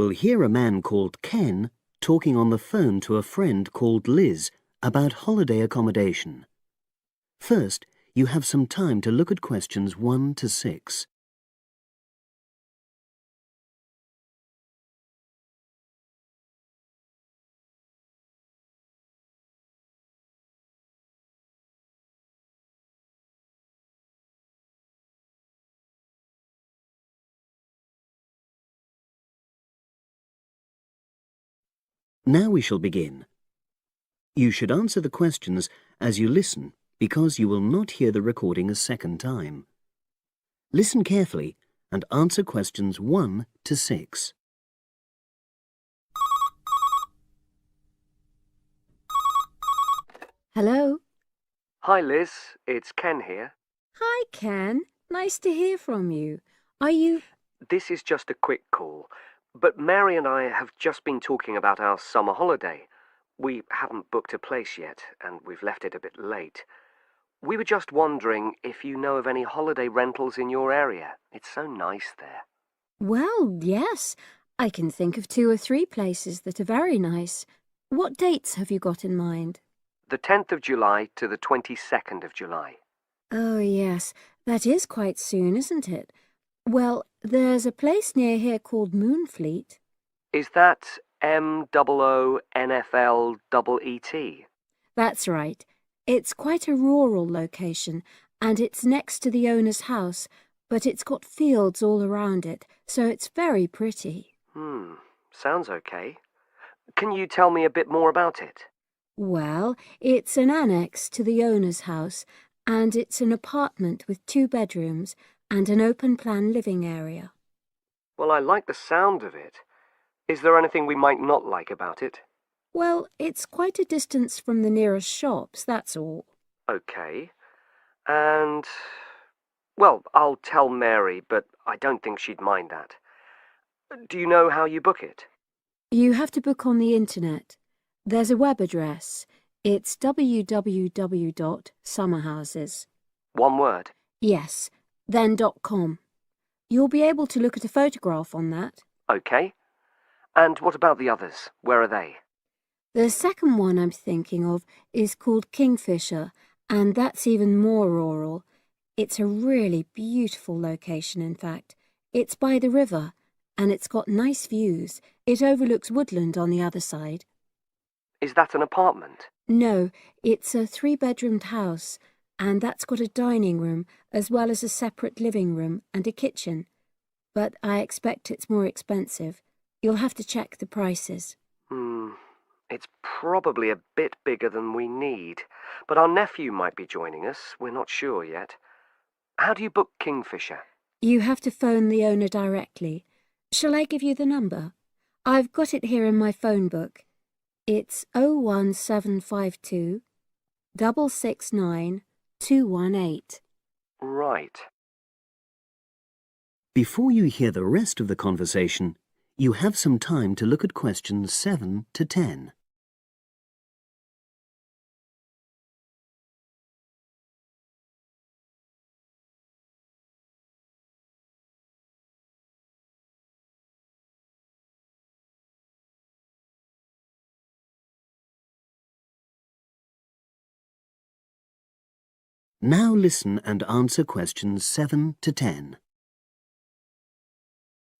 will hear a man called Ken talking on the phone to a friend called Liz about holiday accommodation. First, you have some time to look at questions 1 to 6. Now we shall begin. You should answer the questions as you listen because you will not hear the recording a second time. Listen carefully and answer questions 1 to 6. Hello. Hi Liz, it's Ken here. Hi, Ken. Nice to hear from you. Are you... This is just a quick call, but Mary and I have just been talking about our summer holiday. We haven't booked a place yet, and we've left it a bit late. We were just wondering if you know of any holiday rentals in your area. It's so nice there. Well, yes. I can think of 2 or 3 places that are very nice. What dates have you got in mind? The 10th of July to the 22nd of July. Oh, yes. That is quite soon, isn't it? Well, there's a place near here called Moonfleet. Is that MOONFLEET? That's right. It's quite a rural location, and it's next to the owner's house, but it's got fields all around it, so it's very pretty. Sounds okay. Can you tell me a bit more about it? Well, it's an annex to the owner's house, and it's an apartment with 2 bedrooms and an open-plan living area. Well, I like the sound of it. Is there anything we might not like about it? Well, it's quite a distance from the nearest shops, that's all. Okay. And... well, I'll tell Mary, but I don't think she'd mind that. Do you know how you book it? You have to book on the internet. There's a web address. It's www.summerhouses. One word? Yes, then .com. You'll be able to look at a photograph on that. Okay. And what about the others? Where are they? The second one I'm thinking of is called Kingfisher, and that's even more rural. It's a really beautiful location, in fact. It's by the river, and it's got nice views. It overlooks woodland on the other side. Is that an apartment? No, it's a 3-bedroomed house, and that's got a dining room as well as a separate living room and a kitchen. But I expect it's more expensive. You'll have to check the prices. It's probably a bit bigger than we need, but our nephew might be joining us. We're not sure yet. How do you book Kingfisher? You have to phone the owner directly. Shall I give you the number? I've got it here in my phone book. It's 01752 669 218. Right. Before you hear the rest of the conversation, you have some time to look at questions 7 to 10. Now listen and answer questions 7 to 10.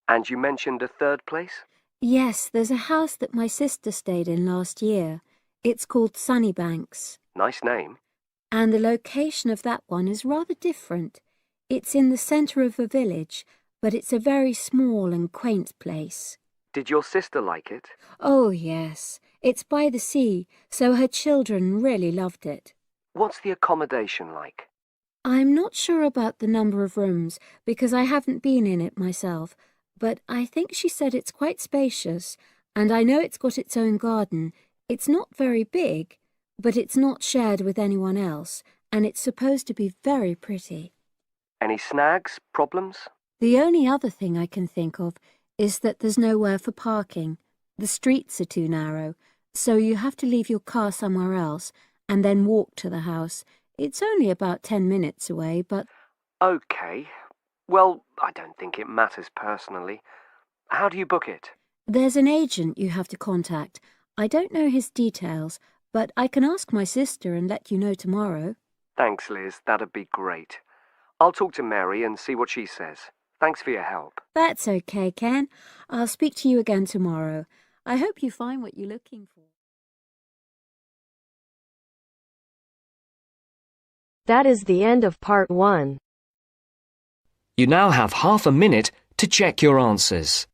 And you mentioned a third place? Yes, there's a house that my sister stayed in last year. It's called Sunnybanks. Nice name. And the location of that one is rather different. It's in the centre of a village, but it's a very small and quaint place. Did your sister like it? Oh, yes. It's by the sea, so her children really loved it. What's the accommodation like? I'm not sure about the number of rooms, because I haven't been in it myself, but I think she said it's quite spacious, and I know it's got its own garden. It's not very big, but it's not shared with anyone else, and it's supposed to be very pretty. Any snags? Problems? The only other thing I can think of is that there's nowhere for parking. The streets are too narrow, so you have to leave your car somewhere else and then walk to the house. It's only about 10 minutes away, but... Okay. Well, I don't think it matters personally. How do you book it? There's an agent you have to contact. I don't know his details, but I can ask my sister and let you know tomorrow. Thanks, Liz. That'd be great. I'll talk to Mary and see what she says. Thanks for your help. That's okay, Ken. I'll speak to you again tomorrow. I hope you find what you're looking for. That is the end of part 1. You now have half a minute to check your answers.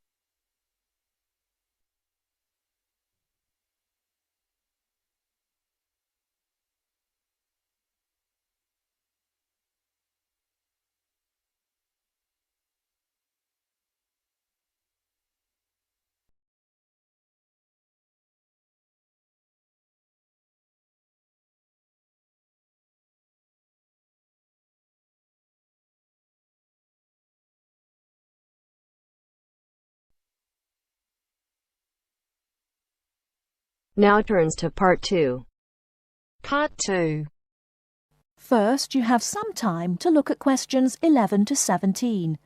Now turns to part 2. Part 2. First, you have some time to look at questions 11 to 17.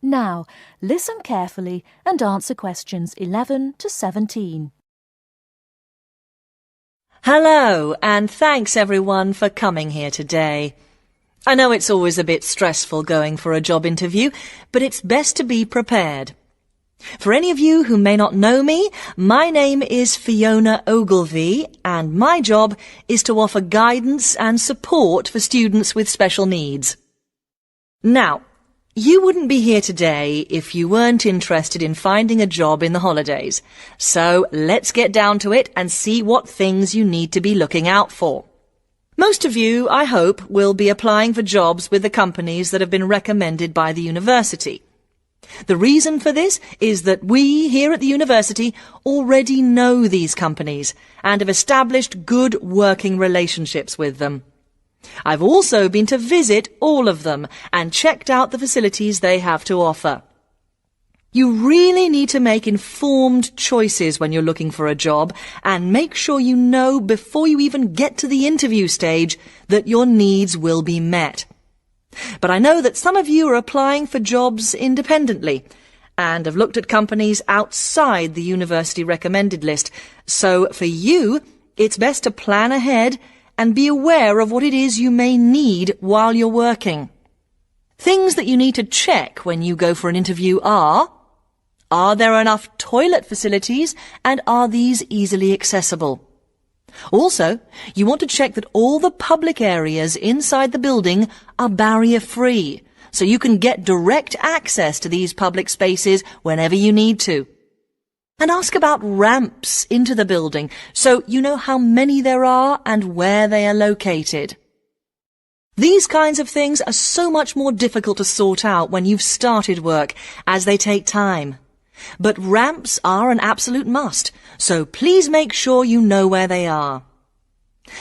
Now, listen carefully and answer questions 11 to 17. Hello, and thanks everyone for coming here today. I know it's always a bit stressful going for a job interview, but it's best to be prepared. For any of you who may not know me, my name is Fiona Ogilvie, and my job is to offer guidance and support for students with special needs. Now, you wouldn't be here today if you weren't interested in finding a job in the holidays. So let's get down to it and see what things you need to be looking out for. Most of you, I hope, will be applying for jobs with the companies that have been recommended by the university. The reason for this is that we here at the university already know these companies and have established good working relationships with them. I've also been to visit all of them and checked out the facilities they have to offer. You really need to make informed choices when you're looking for a job and make sure you know before you even get to the interview stage that your needs will be met. But I know that some of you are applying for jobs independently and have looked at companies outside the university recommended list. So for you, it's best to plan ahead and be aware of what it is you may need while you're working. Things that you need to check when you go for an interview are there enough toilet facilities and are these easily accessible? Also, you want to check that all the public areas inside the building are barrier-free, so you can get direct access to these public spaces whenever you need to. And ask about ramps into the building, so you know how many there are and where they are located. These kinds of things are so much more difficult to sort out when you've started work, as they take time. But ramps are an absolute must, so please make sure you know where they are.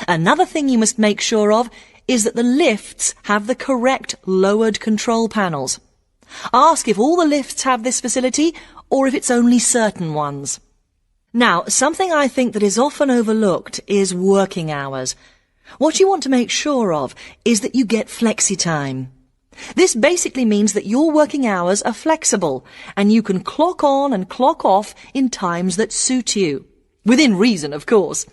Another thing you must make sure of is that the lifts have the correct lowered control panels. Ask if all the lifts have this facility or if it's only certain ones. Now, something I think that is often overlooked is working hours. What you want to make sure of is that you get flexi time. This basically means that your working hours are flexible and you can clock on and clock off in times that suit you. Within reason, of course.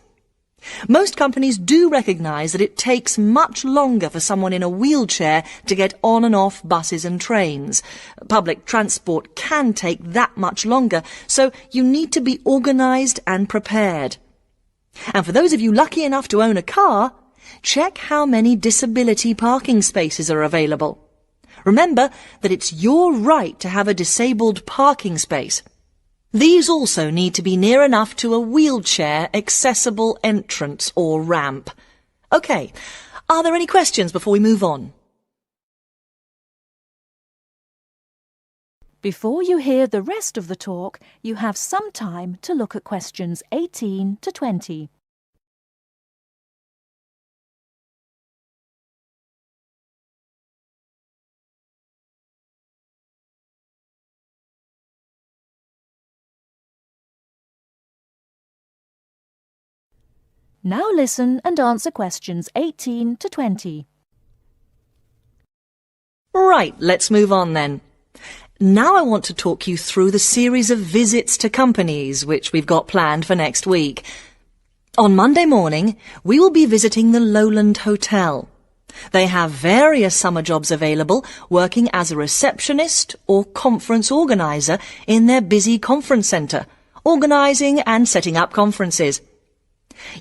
Most companies do recognise that it takes much longer for someone in a wheelchair to get on and off buses and trains. Public transport can take that much longer, so you need to be organised and prepared. And for those of you lucky enough to own a car, check how many disability parking spaces are available. Remember that it's your right to have a disabled parking space. These also need to be near enough to a wheelchair accessible entrance or ramp. OK, are there any questions before we move on? Before you hear the rest of the talk, you have some time to look at questions 18 to 20. Now listen and answer questions 18 to 20. Right, let's move on then. Now I want to talk you through the series of visits to companies which we've got planned for next week. On Monday morning, we will be visiting the Lowland Hotel. They have various summer jobs available, working as a receptionist or conference organiser in their busy conference centre, organising and setting up conferences.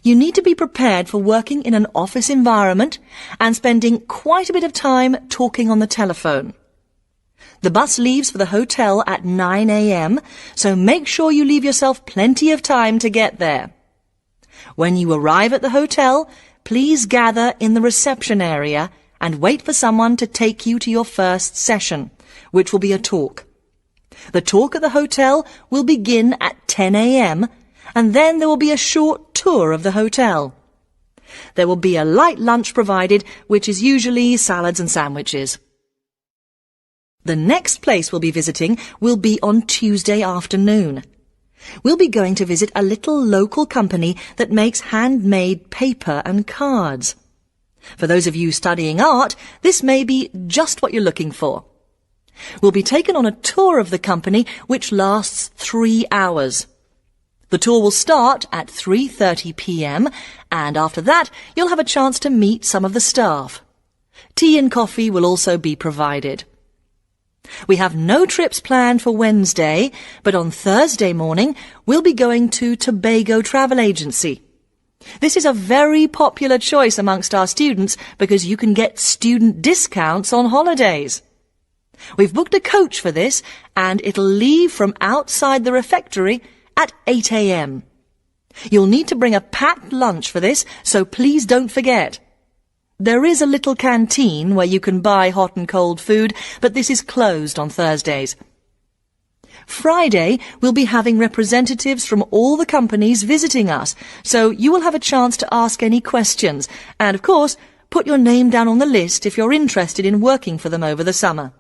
You need to be prepared for working in an office environment and spending quite a bit of time talking on the telephone. The bus leaves for the hotel at 9 a.m, so make sure you leave yourself plenty of time to get there. When you arrive at the hotel, please gather in the reception area and wait for someone to take you to your first session, which will be a talk. The talk at the hotel will begin at 10 a.m, and then there will be a short tour of the hotel. There will be a light lunch provided, which is usually salads and sandwiches. The next place we'll be visiting will be on Tuesday afternoon. We'll be going to visit a little local company that makes handmade paper and cards. For those of you studying art, this may be just what you're looking for. We'll be taken on a tour of the company which lasts 3 hours. The tour will start at 3:30 p.m, and after that you'll have a chance to meet some of the staff. Tea and coffee will also be provided. We have no trips planned for Wednesday, but on Thursday morning we'll be going to Tobago Travel Agency. This is a very popular choice amongst our students because you can get student discounts on holidays. We've booked a coach for this, and it'll leave from outside the refectory at 8 a.m. You'll need to bring a packed lunch for this, so please don't forget. There is a little canteen where you can buy hot and cold food, but this is closed on Thursdays. Friday, we'll be having representatives from all the companies visiting us, so you will have a chance to ask any questions, and of course, put your name down on the list if you're interested in working for them over the summer.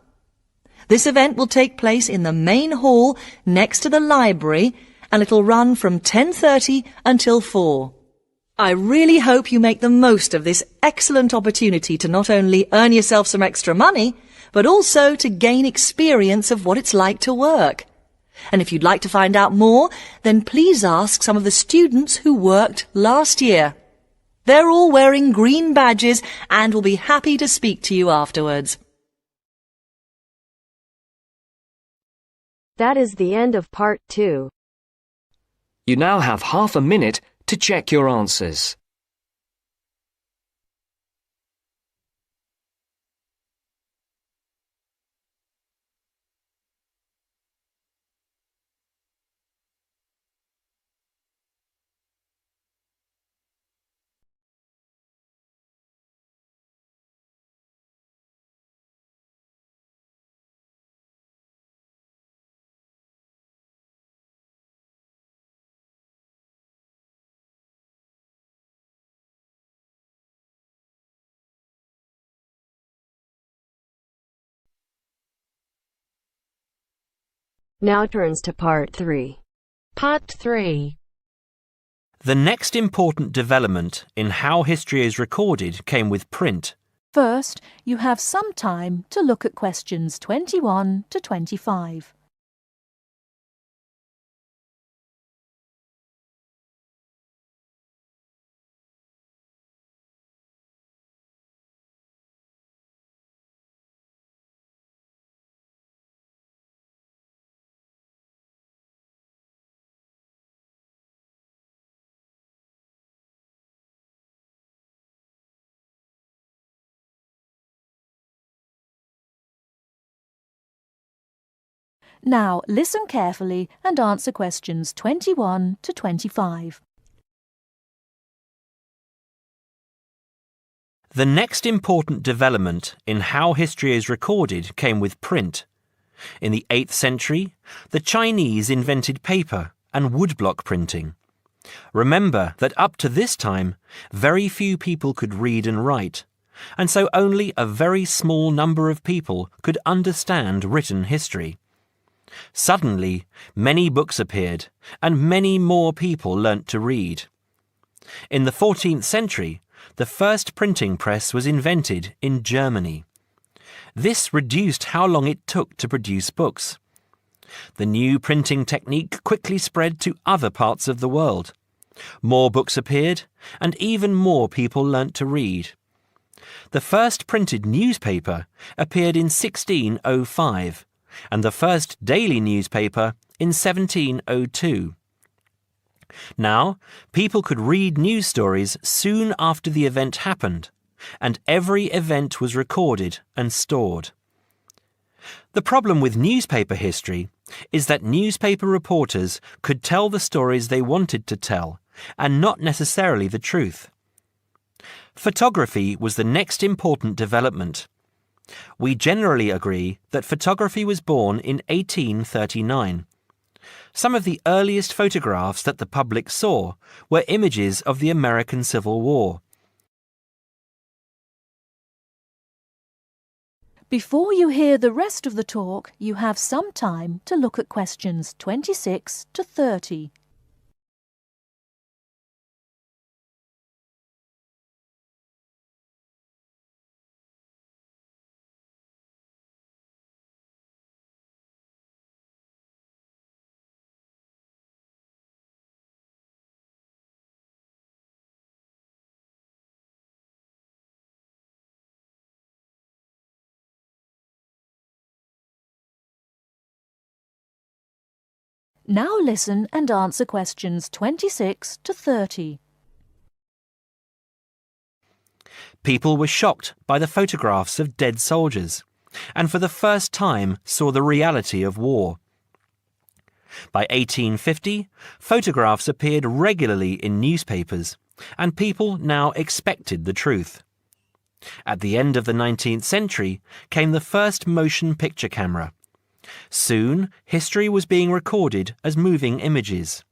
This event will take place in the main hall next to the library, and it'll run from 10:30 until 4. I really hope you make the most of this excellent opportunity to not only earn yourself some extra money, but also to gain experience of what it's like to work. And if you'd like to find out more, then please ask some of the students who worked last year. They're all wearing green badges and will be happy to speak to you afterwards. That is the end of part 2. You now have half a minute to check your answers. Now turns to part 3. Part 3. The next important development in how history is recorded came with print. First, you have some time to look at questions 21 to 25. Now listen carefully and answer questions 21 to 25. The next important development in how history is recorded came with print. In the 8th century, the Chinese invented paper and woodblock printing. Remember that up to this time, very few people could read and write, and so only a very small number of people could understand written history. Suddenly, many books appeared, and many more people learnt to read. In the 14th century, the first printing press was invented in Germany. This reduced how long it took to produce books. The new printing technique quickly spread to other parts of the world. More books appeared, and even more people learnt to read. The first printed newspaper appeared in 1605, and the first daily newspaper in 1702. Now, people could read news stories soon after the event happened, and every event was recorded and stored. The problem with newspaper history is that newspaper reporters could tell the stories they wanted to tell, and not necessarily the truth. Photography was the next important development. We generally agree that photography was born in 1839. Some of the earliest photographs that the public saw were images of the American Civil War. Before you hear the rest of the talk, you have some time to look at questions 26 to 30. Now listen and answer questions 26 to 30. People were shocked by the photographs of dead soldiers, and for the first time saw the reality of war. By 1850, photographs appeared regularly in newspapers, and people now expected the truth. At the end of the 19th century came the first motion picture camera. Soon, history was being recorded as moving images.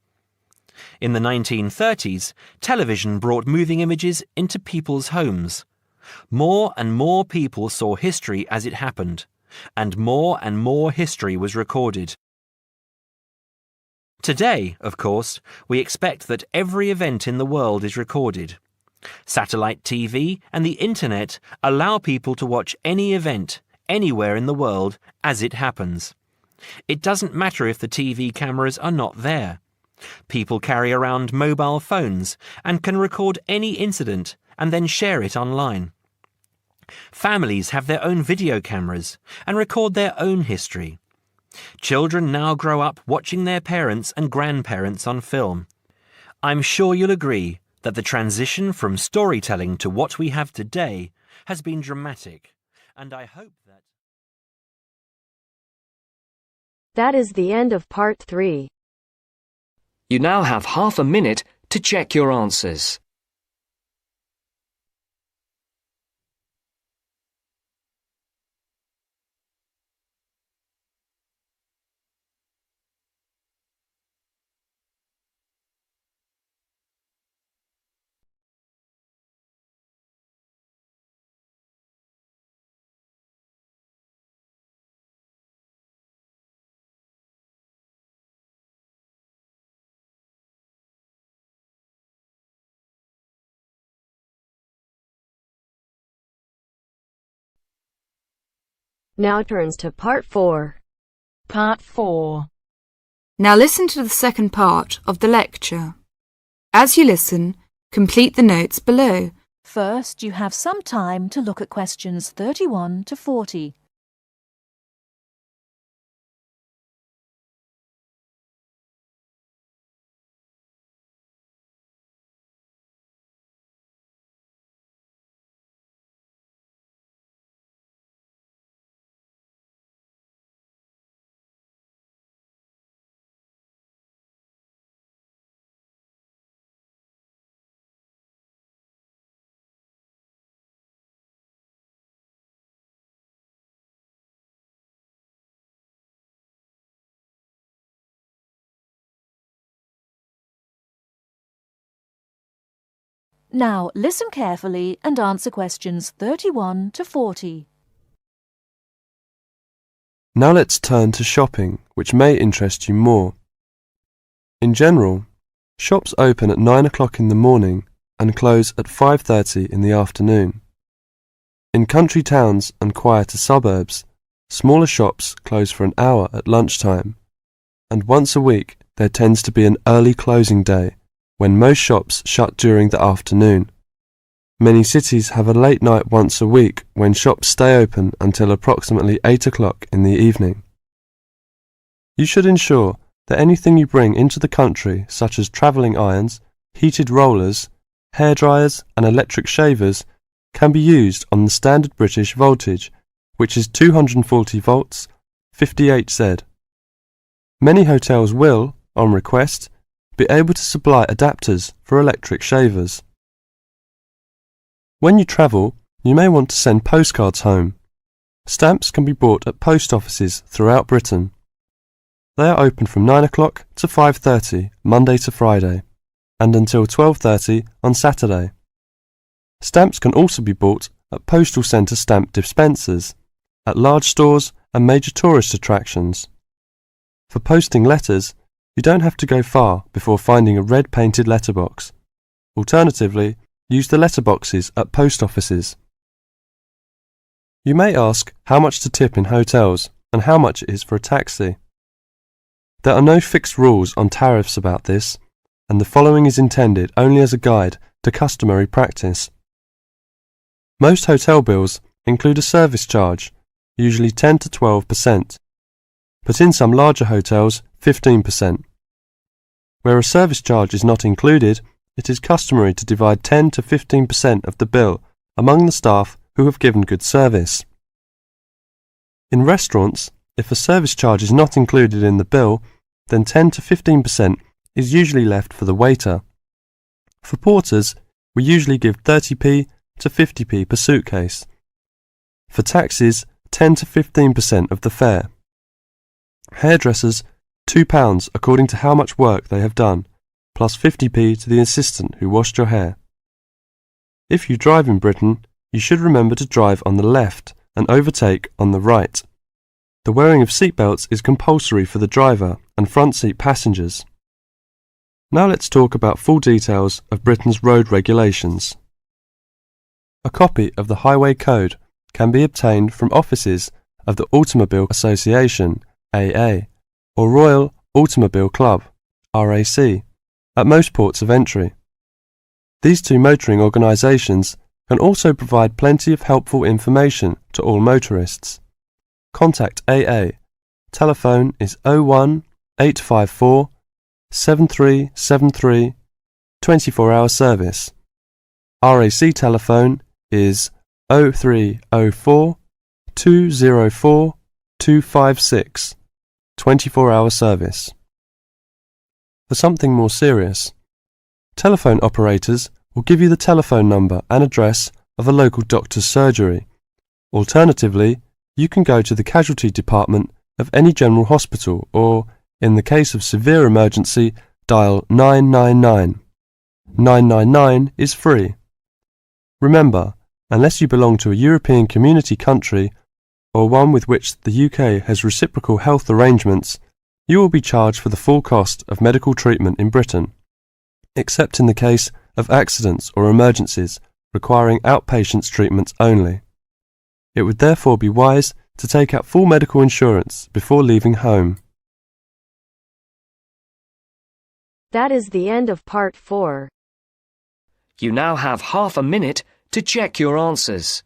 In the 1930s, television brought moving images into people's homes. More and more people saw history as it happened, and more history was recorded. Today, of course, we expect that every event in the world is recorded. Satellite TV and the Internet allow people to watch any event, anywhere in the world, as it happens. It doesn't matter if the TV cameras are not there. People carry around mobile phones and can record any incident and then share it online. Families have their own video cameras and record their own history. Children now grow up watching their parents and grandparents on film. I'm sure you'll agree that the transition from storytelling to what we have today has been dramatic, and I hope that... That is the end of part 3. You now have half a minute to check your answers. Now turns to part 4. Part 4. Now listen to the second part of the lecture. As you listen, complete the notes below. First, you have some time to look at questions 31 to 40. Now listen carefully and answer questions 31 to 40. Now let's turn to shopping, which may interest you more. In general, shops open at 9 o'clock in the morning and close at 5:30 in the afternoon. In country towns and quieter suburbs, smaller shops close for an hour at lunchtime, and once a week there tends to be an early closing day when most shops shut during the afternoon. Many cities have a late night once a week when shops stay open until approximately 8 o'clock in the evening. You should ensure that anything you bring into the country, such as travelling irons, heated rollers, hair dryers and electric shavers, can be used on the standard British voltage, which is 240 volts, 58Z. Many hotels will, on request, be able to supply adapters for electric shavers. When you travel, you may want to send postcards home. Stamps can be bought at post offices throughout Britain. They are open from 9 o'clock to 5:30 Monday to Friday, and until 12:30 on Saturday. Stamps can also be bought at postal centre stamp dispensers, at large stores and major tourist attractions. For posting letters, you don't have to go far before finding a red painted letterbox. Alternatively, use the letterboxes at post offices. You may ask how much to tip in hotels and how much it is for a taxi. There are no fixed rules on tariffs about this, and the following is intended only as a guide to customary practice. Most hotel bills include a service charge, usually 10 to 12%, but in some larger hotels 15%. Where a service charge is not included, it is customary to divide 10 to 15% of the bill among the staff who have given good service. In restaurants, if a service charge is not included in the bill, then 10 to 15% is usually left for the waiter. For porters, we usually give 30p to 50p per suitcase. For taxis, 10 to 15% of the fare. Hairdressers, £2 according to how much work they have done, plus 50p to the assistant who washed your hair. If you drive in Britain, you should remember to drive on the left and overtake on the right. The wearing of seatbelts is compulsory for the driver and front seat passengers. Now let's talk about full details of Britain's road regulations. A copy of the Highway Code can be obtained from offices of the Automobile Association, AA, or Royal Automobile Club, RAC, at most ports of entry. These two motoring organisations can also provide plenty of helpful information to all motorists. Contact AA. Telephone is 01 854 7373, 24-hour service. RAC telephone is 0304 204 256, 24-hour service. For something more serious, telephone operators will give you the telephone number and address of a local doctor's surgery. Alternatively, you can go to the casualty department of any general hospital or, in the case of severe emergency, dial 999. 999 is free. Remember, unless you belong to a European Community country or one with which the UK has reciprocal health arrangements, you will be charged for the full cost of medical treatment in Britain, except in the case of accidents or emergencies requiring outpatients treatments only. It would therefore be wise to take out full medical insurance before leaving home. That is the end of part 4. You now have half a minute to check your answers.